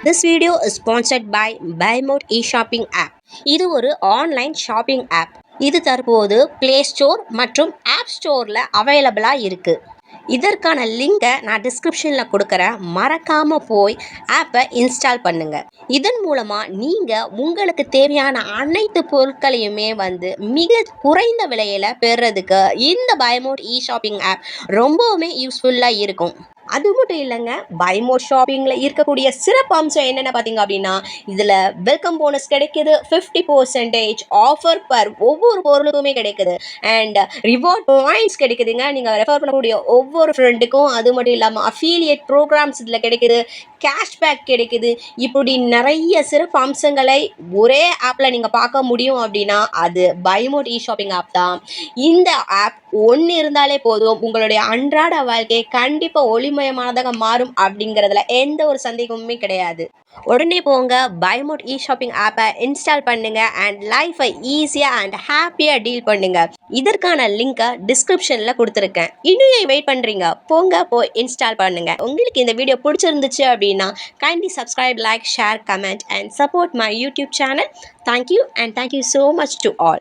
This video is sponsored by BuyMode e-shopping app. இது ஒரு online shopping app. இது தற்போது Play Store மற்றும் App Storeல அவைலபிளா இருக்கு. இதற்கான லிங்கை நான் டிஸ்கிரிப்ஷனில் கொடுக்குறேன். மறக்காம போய் ஆப்பை இன்ஸ்டால் பண்ணுங்க. இதன் மூலமா நீங்க உங்களுக்கு தேவையான அனைத்து பொருட்களையுமே மிக குறைந்த விலையில பெறுறதுக்கு இந்த BuyMode e-shopping ஆப் ரொம்பவுமே யூஸ்ஃபுல்லா இருக்கும். அது மட்டும் இல்லைங்க, BuyMode ஷாப்பிங்கில் இருக்கக்கூடிய சிறப்பு அம்சம் என்னென்ன பார்த்தீங்க அப்படின்னா, இதில் வெல்கம் போனஸ் கிடைக்குது, 50% ஆஃபர் பர் ஒவ்வொரு பொருளுக்குமே கிடைக்குது, அண்ட் ரிவார்ட் பாயிண்ட்ஸ் கிடைக்குதுங்க. நீங்கள் ரெஃபர் பண்ணக்கூடிய ஒவ்வொரு ஃப்ரெண்டுக்கும். அது மட்டும் இல்லாமல் அஃபீலியேட் ப்ரோக்ராம்ஸ் இதில் கிடைக்குது, கேஷ்பேக் கிடைக்குது. இப்படி நிறைய சிறப்பு அம்சங்களை ஒரே ஆப்பில் நீங்கள் பார்க்க முடியும் அப்படின்னா அது BuyMode e-shopping ஆப் தான். இந்த ஆப் ஒன்று இருந்தாலே போதும், உங்களுடைய அன்றாட வாழ்க்கை கண்டிப்பாக ஒளிமயமானதாக மாறும் அப்படிங்கிறதுல எந்த ஒரு சந்தேகமுமே கிடையாது. உடனே போங்க, BuyMode e-shopping ஆப்பை இன்ஸ்டால் பண்ணுங்க அண்ட் லைஃபை ஈஸியாக அண்ட் ஹாப்பியாக டீல் பண்ணுங்க. இதற்கான லிங்கை டிஸ்கிரிப்ஷனில் கொடுத்துருக்கேன். இன்னும் வெயிட் பண்ணுறீங்க? போய் இன்ஸ்டால் பண்ணுங்க. உங்களுக்கு இந்த வீடியோ பிடிச்சிருந்துச்சு அப்படின்னா kindly subscribe, like, share, comment and support my YouTube channel. Thank you and thank you so much to all.